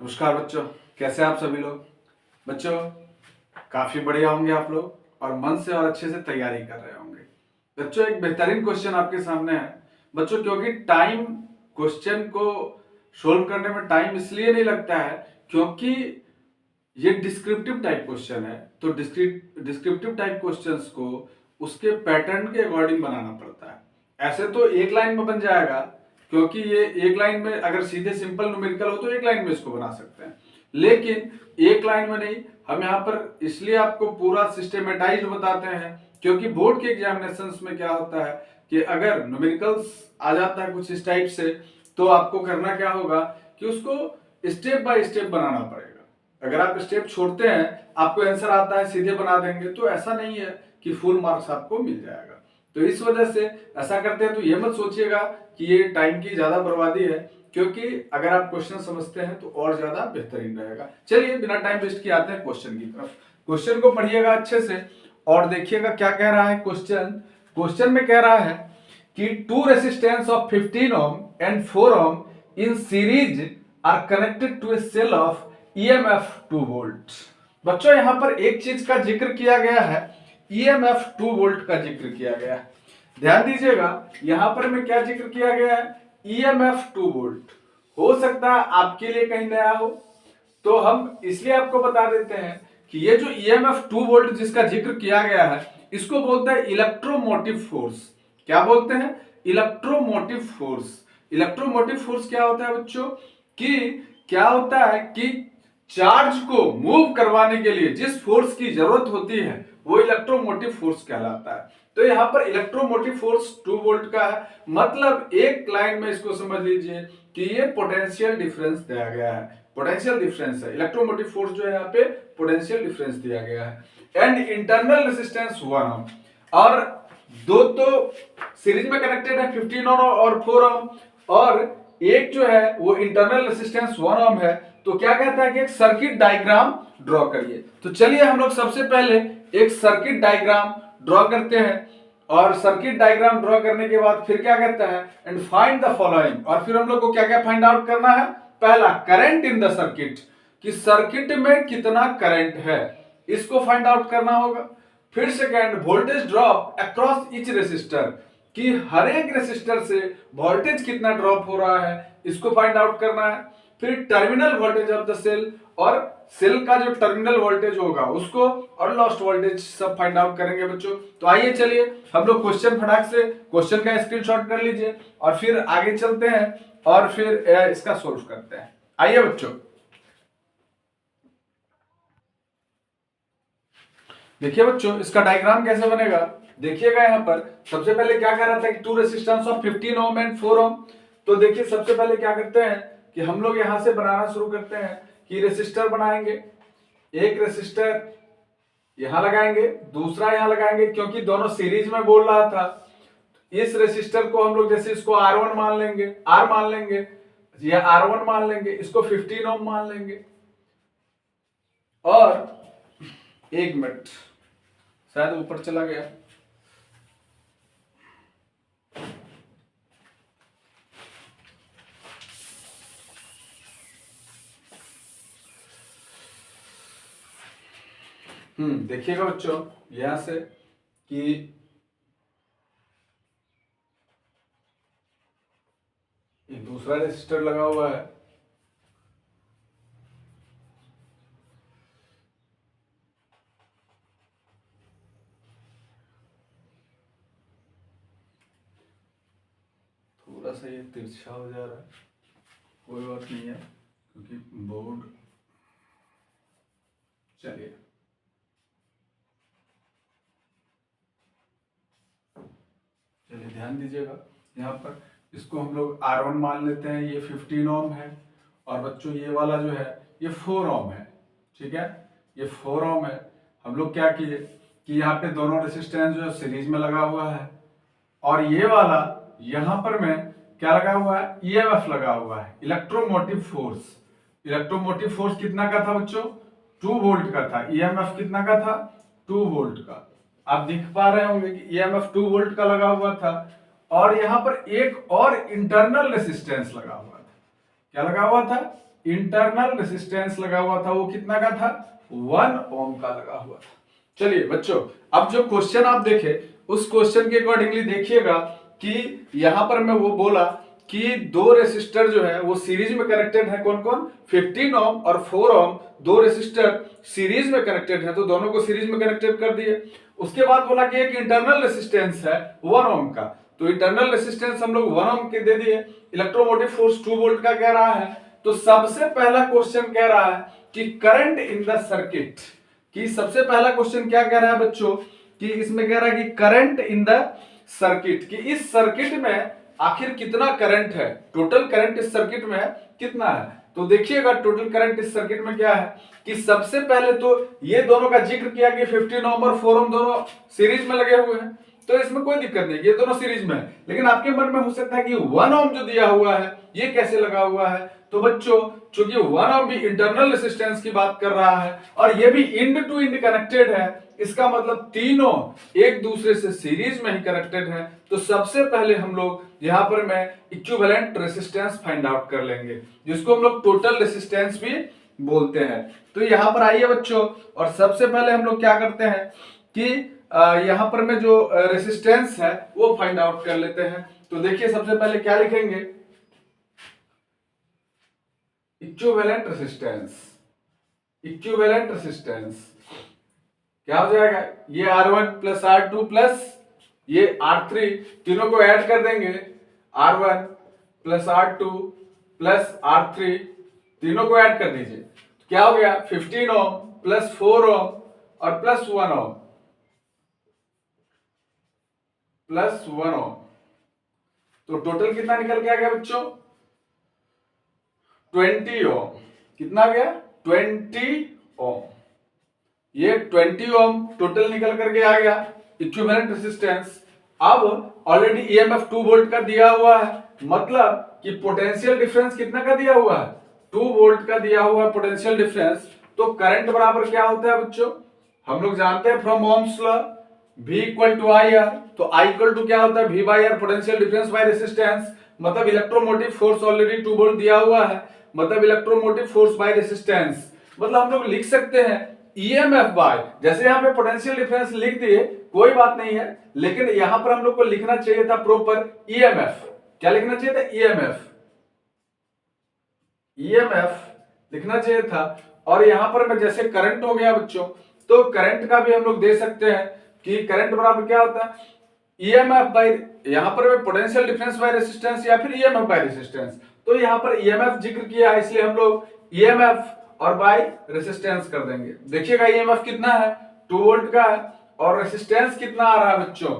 नमस्कार बच्चों, कैसे हैं आप सभी लोग। बच्चों, काफी बढ़िया होंगे आप लोग और मन से और अच्छे से तैयारी कर रहे होंगे। बच्चों, एक बेहतरीन क्वेश्चन आपके सामने है बच्चों, क्योंकि टाइम क्वेश्चन को सोल्व करने में टाइम इसलिए नहीं लगता है क्योंकि ये डिस्क्रिप्टिव टाइप क्वेश्चन है। तो डिस्क्रिप्टिव टाइप क्वेश्चंस को उसके पैटर्न के अकॉर्डिंग बनाना पड़ता है। ऐसे तो एक लाइन में बन जाएगा, क्योंकि ये एक लाइन में अगर सीधे सिंपल न्यूमेरिकल हो तो एक लाइन में इसको बना सकते हैं, लेकिन एक लाइन में नहीं। हम यहाँ पर इसलिए आपको पूरा सिस्टमेटाइज बताते हैं क्योंकि बोर्ड के एग्जामिनेशंस में क्या होता है कि अगर न्यूमेरिकल्स आ जाता है कुछ इस टाइप से, तो आपको करना क्या होगा कि उसको स्टेप बाय स्टेप बनाना पड़ेगा। अगर आप स्टेप छोड़ते हैं, आपको आंसर आता है सीधे बना देंगे, तो ऐसा नहीं है कि फुल मार्क्स आपको मिल जाएगा। तो इस वजह से ऐसा करते हैं। तो ये मत सोचिएगा कि ये टाइम की ज्यादा बर्बादी है, क्योंकि अगर आप क्वेश्चन समझते हैं तो और ज्यादा बेहतरीन रहेगा। चलिए बिना टाइम वेस्ट किए आते हैं क्वेश्चन की तरफ। क्वेश्चन को पढ़िएगा अच्छे से और देखिएगा क्या कह रहा है क्वेश्चन। क्वेश्चन में कह रहा है कि two resistance of 15 ohm and 4 ohm in series are connected to a cell of EMF 2 volt। बच्चों, यहां पर एक चीज का जिक्र किया गया है, EMF 2 वोल्ट का जिक्र किया गया है। ध्यान दीजिएगा, यहां पर में क्या जिक्र किया गया है, EMF 2 वोल्ट। हो सकता है आपके लिए कहीं नया हो, तो हम इसलिए आपको बता देते हैं कि ये जो EMF 2 वोल्ट जिसका जिक्र किया गया है, इसको बोलते हैं इलेक्ट्रोमोटिव फोर्स। क्या बोलते हैं? Electromotive force. इलेक्ट्रोमोटिव फोर्स क्या होता है बच्चों, कि क्या होता है कि चार्ज को मूव करवाने के लिए जिस फोर्स की जरूरत होती है वो इलेक्ट्रोमोटिव फोर्स कहलाता है। तो यहां पर इलेक्ट्रोमोटिव फोर्स 2 वोल्ट का है, मतलब एक लाइन में इसको समझ लीजिए कि ये पोटेंशियल डिफरेंस दिया गया है। पोटेंशियल डिफरेंस है, इलेक्ट्रोमोटिव फोर्स जो है यहाँ पे पोटेंशियल डिफरेंस दिया गया है। एंड इंटरनल रेजिस्टेंस 1 ohm, और दो तो सीरीज में कनेक्टेड है 15 ohm और 4 ohm, और एक जो है वो इंटरनल रेजिस्टेंस 1 ohm है। तो क्या कहता है कि एक सर्किट डायग्राम ड्रॉ करिए। तो चलिए हम लोग सबसे पहले एक सर्किट डायग्राम ड्रॉ करते हैं, और सर्किट डायग्राम ड्रॉ करने के बाद फिर क्या कहता है, एंड फाइंड द फॉलोइंग। और फिर हम लोग को क्या क्या फाइंड आउट करना है। पहला, करंट इन द सर्किट, कि सर्किट में कितना करंट है, इसको फाइंड आउट करना होगा। फिर second, voltage drop across each resistor, कि हर एक रेसिस्टर से वोल्टेज कितना ड्रॉप हो रहा है, इसको फाइंड आउट करना है। फिर terminal voltage of the cell, और सेल का जो टर्मिनल वोल्टेज होगा उसको, और लॉस्ट वोल्टेज सब फाइंड आउट करेंगे बच्चों। तो आइए चलिए हम लोग क्वेश्चन फटाक से क्वेश्चन का स्क्रीनशॉट कर लीजिए और फिर आगे चलते हैं और फिर इसका सोल्व करते हैं। आइए बच्चों, देखिए बच्चों इसका डायग्राम कैसे बनेगा। देखिएगा यहाँ पर सबसे पहले क्या कह रहा था कि two resistance of 15 ohm and 4 ohm। तो देखिए सबसे पहले क्या करते हैं कि हम लोग यहां से बनाना शुरू करते हैं कि रेसिस्टर बनाएंगे। एक रेसिस्टर यहां लगाएंगे, दूसरा यहां लगाएंगे, क्योंकि दोनों सीरीज में बोल रहा था। इस रेसिस्टर को हम लोग जैसे इसको R1 मान लेंगे, R मान लेंगे, या R1 मान लेंगे, इसको 15 ohm मान लेंगे। और एक मिनट, शायद ऊपर चला गया। देखिएगा बच्चों यहां से कि एक दूसरा रेसिस्टर लगा हुआ है, थोड़ा सा ये तिरछा हो जा रहा है, कोई बात नहीं है क्योंकि बोर्ड, चलिए चलिए ध्यान दीजिएगा। यहाँ पर इसको हम लोग R1 मान लेते हैं, ये 15 ohm है, और बच्चों ये वाला जो है ये 4 ohm है। ठीक है, ये 4 ohm है। हम लोग क्या किए कि यहाँ पे दोनों रेसिस्टेंस जो है सीरीज में लगा हुआ है, और ये वाला यहाँ पर में क्या लगा हुआ है, EMF लगा हुआ है, इलेक्ट्रोमोटिव फोर्स। इलेक्ट्रोमोटिव फोर्स कितना का था बच्चों, 2 वोल्ट का था। EMF कितना का था, 2 वोल्ट का। आप देख पा रहे होंगे कि EMF 2 वोल्ट का लगा हुआ था, और यहां पर एक और इंटरनल रेसिस्टेंस लगा हुआ था। क्या लगा हुआ था, इंटरनल रेसिस्टेंस लगा हुआ था वो कितना का था, 1 ओम का लगा हुआ था। चलिए बच्चों, अब जो क्वेश्चन आप देखे उस क्वेश्चन के अकॉर्डिंगली देखिएगा कि यहां पर मैं वो बोला कि दो रेसिस्टर जो है वो सीरीज में कनेक्टेड है। कौन कौन, 15 ओम और 4 ओम, दो रेसिस्टर सीरीज में कनेक्टेड है, तो दोनों को सीरीज में कनेक्टेड कर दिए। उसके बाद बोला कि एक इंटरनल रेसिस्टेंस है 1 ओम का, तो इंटरनल रेसिस्टेंस हम लोग 1 ओम के दे दिए। इलेक्ट्रोमोटिव फोर्स 2 वोल्ट का कह रहा है, तो सबसे पहला क्वेश्चन कह रहा है कि करंट इन द सर्किट, कि सबसे पहला क्वेश्चन क्या कह रहा है बच्चों, कि इसमें कह रहा है कि करंट इन द सर्किट, कि इस सर्किट में आखिर कितना करंट है, टोटल करंट इस सर्किट में कितना है। तो देखिएगा टोटल करंट इस सर्किट में क्या है, कि सबसे पहले तो ये दोनों का जिक्र किया कि 15 ओम और 4 ओम दोनों सीरीज में लगे हुए हैं, तो इसमें कोई दिक्कत नहीं, ये दोनों सीरीज में है। लेकिन आपके मन में हो सकता है कि 1 ओम जो दिया हुआ है ये कैसे लगा हुआ है, तो बच्चों चूंकि 1 ओम भी इंटरनल रेसिस्टेंस की बात कर रहा है और ये भी इंड टू इंड कनेक्टेड है, इसका मतलब तीनों एक दूसरे से सीरीज में ही कनेक्टेड है। तो सबसे पहले हम लोग यहां पर मैं इक्विवेलेंट रेसिस्टेंस फाइंड आउट कर लेंगे, जिसको हम लोग टोटल रेसिस्टेंस भी बोलते हैं। तो यहां पर आइए बच्चों, और सबसे पहले हम लोग क्या करते हैं कि यहां पर मैं जो रेसिस्टेंस है वो फाइंड आउट कर लेते हैं। तो देखिए सबसे पहले क्या लिखेंगे, इक्विवेलेंट रेसिस्टेंस। इक्विवेलेंट रेसिस्टेंस क्या हो जाएगा, ये R1 प्लस R2 प्लस ये R3, तीनों को ऐड कर देंगे, R1 plus R2 plus R3, तीनों को ऐड कर दीजिए, क्या हो गया 15 ओम प्लस 4 ओम और प्लस 1 ओम, प्लस 1 ओम, तो टोटल कितना निकल के आ गया बच्चों, 20 ओम। कितना आ गया, 20 ओम। ये 20 ओम टोटल निकल करके आ गया इक्विवेलेंट रेसिस्टेंस। अब ऑलरेडी ईएमएफ 2 वोल्ट का दिया हुआ है, मतलब कि पोटेंशियल डिफरेंस कितना का दिया हुआ है, 2 वोल्ट का दिया हुआ है पोटेंशियल डिफरेंस। तो करंट बराबर क्या होता है बच्चों, हम लोग जानते हैं from ohm's law, V equal to I R. तो I इक्वल टू क्या होता है, V by R, potential difference by resistance, मतलब इलेक्ट्रोमोटिव फोर्स ऑलरेडी 2 वोल्ट दिया हुआ है, मतलब इलेक्ट्रोमोटिव फोर्स बाई रेसिस्टेंस, मतलब हम लोग लिख सकते हैं ईएमएफ बाय, जैसे यहाँ पे पोटेंशियल डिफरेंस लिख दिए कोई बात नहीं है, लेकिन यहां पर हम लोग को लिखना चाहिए था प्रॉपर ईएमएफ। क्या लिखना चाहिए था, ईएमएफ, ईएमएफ लिखना चाहिए था। और यहां पर मैं जैसे करंट हो गया बच्चों, तो करंट का भी हम लोग दे सकते हैं कि करंट बराबर क्या होता है, ईएमएफ बाय, यहां पर मैं पोटेंशियल डिफरेंस बाय रेसिस्टेंस या फिर ईएमएफ बाय रेसिस्टेंस, तो यहां पर ईएमएफ जिक्र किया है इसलिए हम लोग ईएमएफ और बाय रेसिस्टेंस कर देंगे। देखिएगा ईएमएफ कितना है, 2 वोल्ट का है, और रेसिस्टेंस कितना आ रहा है बच्चों,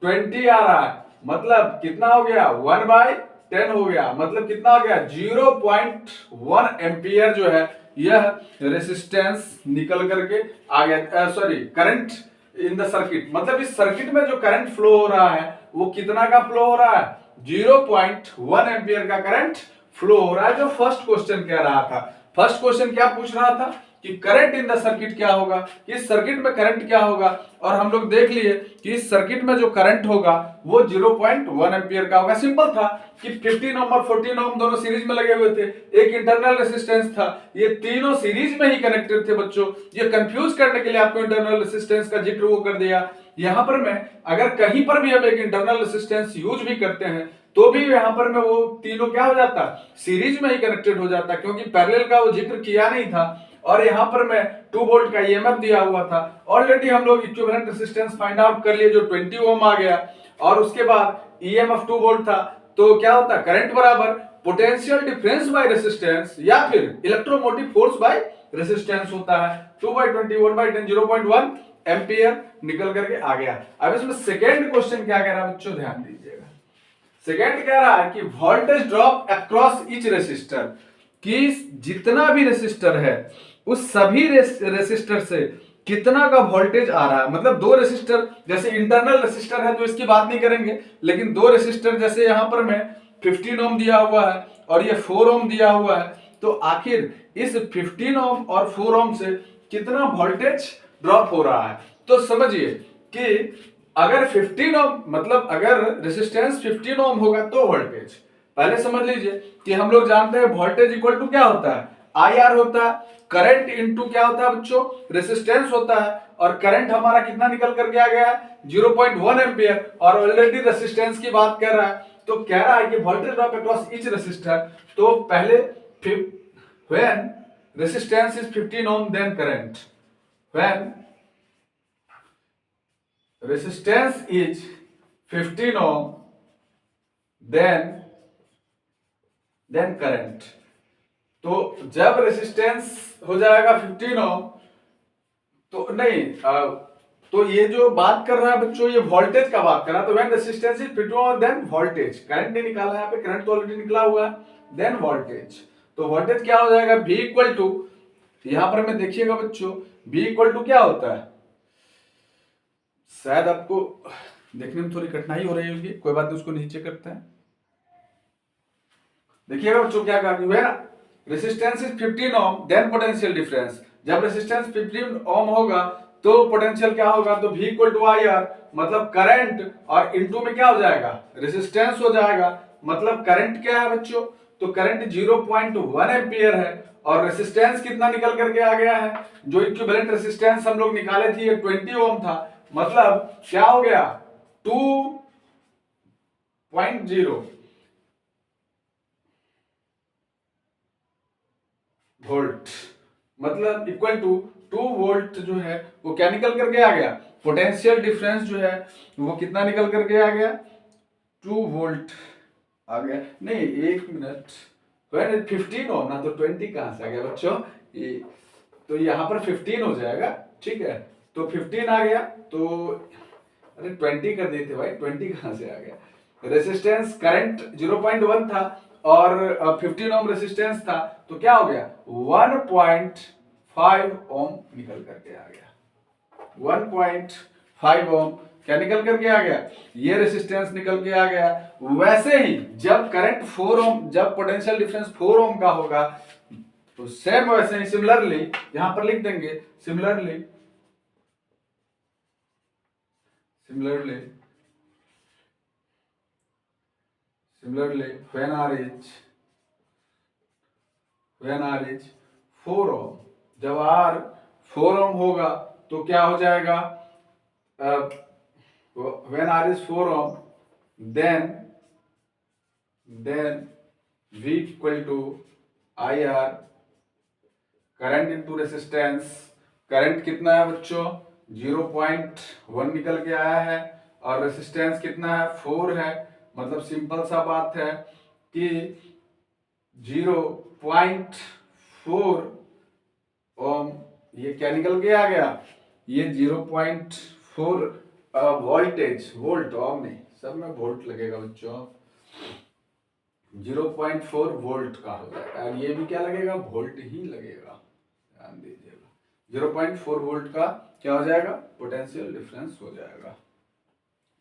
20 आ रहा है, मतलब कितना हो गया 1/10 हो गया, मतलब कितना हो गया 0.1 एम्पियर जो है यह रेसिस्टेंस निकल करके आ गया, sorry current in the circuit, मतलब इस सर्किट में जो करंट फ्लो हो रहा है वो कितना का फ्लो हो रहा है, 0.1 एम्पियर का करंट फ्लो हो रहा है, जो फर्स्ट क्वेश्चन कह रहा था। फर्स्ट क्वेश्चन क्या पूछ रहा था कि करंट इन द सर्किट क्या होगा, इस सर्किट में करंट क्या होगा, और हम लोग देख लिए कि इस सर्किट में जो करंट होगा वो 0.1 एम्पियर का होगा। सिंपल था कि 15 ओम और 14 ओम दोनों सीरीज में लगे हुए थे, एक इंटरनल रेसिस्टेंस था, ये तीनों सीरीज में ही कनेक्टेड थे बच्चों। ये कंफ्यूज करने के लिए आपको इंटरनल रेसिस्टेंस का जिक्र वो कर दिया। यहां पर मैं अगर कहीं पर भी हम एक इंटरनल रेसिस्टेंस यूज भी करते हैं तो भी यहां पर में वो तीनों क्या हो जाता, सीरीज में ही कनेक्टेड हो जाता, क्योंकि पैरेलल का वो जिक्र किया नहीं था। और यहां पर मैं 2 वोल्ट का ईएमएफ दिया हुआ था, ऑलरेडी हम लोग इक्विवेलेंट रेसिस्टेंस फाइंड आउट कर लिए जो 20 ओम आ गया, और उसके बाद ईएमएफ 2 वोल्ट था, तो क्या होता करंट बराबर पोटेंशियल डिफरेंस बाय रेसिस्टेंस या फिर इलेक्ट्रोमोटिव फोर्स बाय रेसिस्टेंस होता है। 2/20 1/10 0.1 एम्पियर निकल करके आ गया। अब इसमें सेकेंड क्वेश्चन क्या कह रहा है बच्चों, ध्यान दीजिएगा। सेकेंड कह रहा है कि voltage drop across each resistor, कि जितना भी रेसिस्टर है उस सभी रेसिस्टर से कितना का वोल्टेज आ रहा है, मतलब दो रेसिस्टर, जैसे इंटरनल रेसिस्टर है तो इसकी बात नहीं करेंगे, लेकिन दो रेसिस्टर जैसे यहां पर मैं 15 ओम दिया हुआ है और ये 4 ओम दिया हुआ है, तो आखिर इस 15 ओम और 4 ओम से कितना वोल्टेज ड्रॉप हो रहा है। तो समझिए कि अगर 15 ओम, मतलब अगर रेसिस्टेंस 15 ओम होगा तो वोल्टेज, पहले समझ लीजिए कि हम लोग जानते हैं वोल्टेज इक्वल टू क्या होता है, आई आर होता है, करंट इनटू क्या होता है बच्चों, रेसिस्टेंस होता है, और करंट हमारा कितना निकल करके आ गया है 0.1 एम्पियर, और ऑलरेडी रेसिस्टेंस की बात कर रहा है, तो कह रहा है कि voltage drop across each resistor. तो पहले when resistance is 15 ohm then current, when resistance is 15 ohm then current. तो जब रेसिस्टेंस हो जाएगा 15 ओम, तो नहीं तो ये जो बात कर रहा है बच्चों, ये वोल्टेज का बात कर रहा है, तो when resistance is 15 ohm then voltage, current नहीं निकाला है यहाँ पे, करंट तो ऑलरेडी निकला हुआ है, देन वोल्टेज। तो वोल्टेज क्या हो जाएगा, V इक्वल टू, यहां पर में देखिएगा बच्चों, V इक्वल टू क्या होता है, शायद आपको देखने में थोड़ी कठिनाई हो रही होगी, कोई बात नहीं, उसको नीचे करते हैं। देखिएगा बच्चों क्या कहा, resistance is 15 ohm then potential difference, जब रेसिस्टेंस 15 ओम होगा तो पोटेंशियल क्या होगा, तो V equal to I R, मतलब करंट, और इनटू में क्या हो जाएगा, रेसिस्टेंस हो जाएगा, मतलब करंट क्या है बच्चों, तो करंट 0.1 एम्पियर है, और रेसिस्टेंस कितना निकल करके आ गया है, जो इक्विवेलेंट रेसिस्टेंस हम लोग निकाले थे ये 20 ओम था, मतलब क्या हो गया 2.0 वोल्ट, मतलब इक्वल टू 2 वोल्ट जो है वो क्या निकल करके आ गया, पोटेंशियल डिफरेंस जो है वो कितना निकल करके आ गया, 2 वोल्ट आ गया। नहीं एक मिनट, 15 हो ना, तो 20 कहां से आ गया बच्चों, ये तो यहाँ पर 15 हो जाएगा, ठीक है, तो 15 आ गया, तो अरे 20 कर देते भाई, 20 कहां से आ गया, रेसिस्टेंस करंट 0.1 था और 15 ओम रेसिस्टेंस था, तो क्या हो गया 1.5 ओम निकल करके आ गया, 1.5 ओम क्या निकल करके आ गया, ये रेसिस्टेंस निकल के आ गया। वैसे ही जब करंट 4 ओम, जब पोटेंशियल डिफरेंस 4 ओम का होगा, तो सेम वैसे ही सिमिलरली यहां पर लिख देंगे, सिमिलरली when R is 4 ओम, जब R 4 ओम होगा तो क्या हो जाएगा, when R is 4 ohm then V equal to IR, current into resistance, current कितना है बच्चों 0.1 निकल के आया है, और रेसिस्टेंस कितना है 4 है, मतलब सिंपल सा बात है कि 0.4 ओम, ये क्या निकल के आ गया, ये 0.4 वोल्टेज, वोल्ट ओम नहीं, सब में वोल्ट लगेगा बच्चों, 0.4 वोल्ट का हो जाएगा, और ये भी क्या लगेगा, वोल्ट ही लगेगा, ध्यान दीजिएगा, 0.4 वोल्ट का क्या हो जाएगा, पोटेंशियल डिफरेंस हो जाएगा।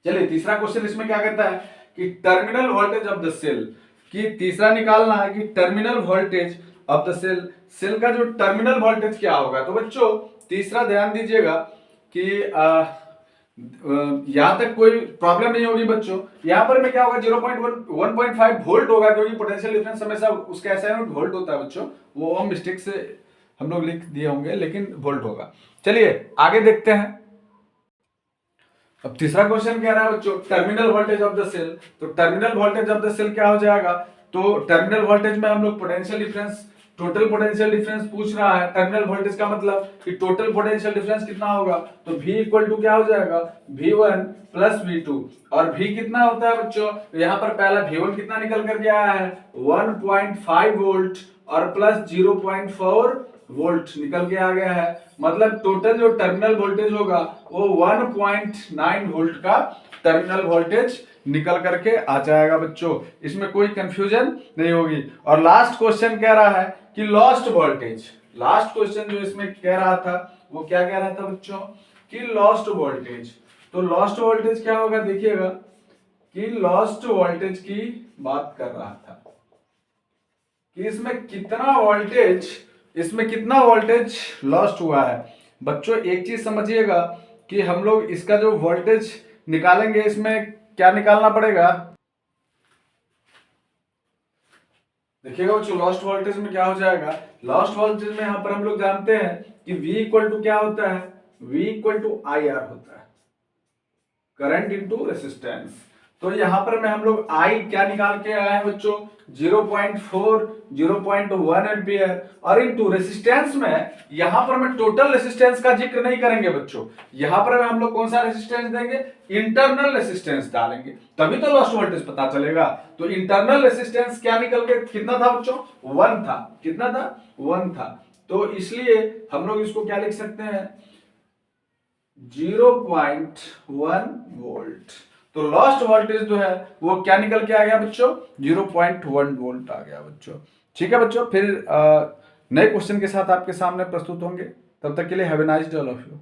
चलिए तीसरा क्वेश्चन इसमें क्या कहता है कि terminal voltage of the cell, कि तीसरा निकालना है कि terminal voltage of the cell, cell का जो टर्मिनल वोल्टेज क्या होगा। तो बच्चों तीसरा ध्यान दीजिएगा कि यहां तक कोई प्रॉब्लम नहीं होगी बच्चों, यहां पर में क्या होगा 1.5 वोल्ट होगा, क्योंकि पोटेंशियल डिफरेंस हमेशा उसका असाइनमेंट वोल्ट होता है बच्चों, वो ओम मिस्टेक से हम लोग लिख दिए होंगे, लेकिन वोल्ट होगा। चलिए आगे देखते हैं। अब तीसरा क्वेश्चन कह रहा है बच्चों terminal voltage of the cell, तो terminal voltage of the cell क्या हो जाएगा, तो टर्मिनल वोल्टेज में हम लोग potential difference, total potential difference पूछ रहा है, टर्मिनल वोल्टेज का मतलब कि टोटल पोटेंशियल डिफरेंस कितना होगा, तो V इक्वल टू क्या हो जाएगा V1 प्लस V2, और V कितना होता है बच्चों, तो यहाँ पर पहला V1 कितना निकल करके आया है 1.5 वोल्ट, और प्लस 0.4 वोल्ट निकल के आ गया है, मतलब टोटल जो टर्मिनल वोल्टेज होगा वो 1.9 वोल्ट का टर्मिनल वोल्टेज निकल करके आ जाएगा बच्चों, इसमें कोई कंफ्यूजन नहीं होगी। और लास्ट क्वेश्चन कह रहा है कि लॉस्ट वोल्टेज, लास्ट क्वेश्चन जो इसमें कह रहा था वो क्या कह रहा था बच्चों कि लॉस्ट वोल्टेज, तो लॉस्ट वोल्टेज क्या होगा, देखिएगा कि लॉस्ट वोल्टेज की बात कर रहा था कि इसमें कितना वोल्टेज लॉस्ट हुआ है। बच्चों एक चीज समझिएगा कि हम लोग इसका जो वोल्टेज निकालेंगे, इसमें क्या निकालना पड़ेगा, देखिएगा बच्चों, लॉस्ट वोल्टेज में क्या हो जाएगा, लॉस्ट वोल्टेज में यहाँ पर हम लोग जानते हैं कि V इक्वल टू क्या होता है, V इक्वल टू IR होता है, करंट इंटू रेसिस्टेंस। तो यहाँ पर में हम लोग I क्या निकाल के आए हैं बच्चों, 0.4 0.1 एम्पियर, और इंटू रेसिस्टेंस में यहाँ पर में टोटल रेसिस्टेंस का जिक्र नहीं करेंगे बच्चों, यहाँ पर में हम लोग कौन सा रेसिस्टेंस देंगे, इंटरनल रेसिस्टेंस डालेंगे, तभी तो लॉस्ट वोल्टेज पता चलेगा। तो इंटरनल रेसिस्टेंस क्या निकल के कितना था बच्चों, 1 था, कितना था, 1 था। तो इसलिए हम लोग इसको क्या लिख सकते हैं, 0.1 वोल्ट। तो लॉस्ट वोल्टेज जो है वो क्या निकल के आ गया बच्चों, 0.1 वोल्ट आ गया बच्चों। ठीक है बच्चों, फिर नए क्वेश्चन के साथ आपके सामने प्रस्तुत होंगे, तब तक के लिए have a nice day all of you.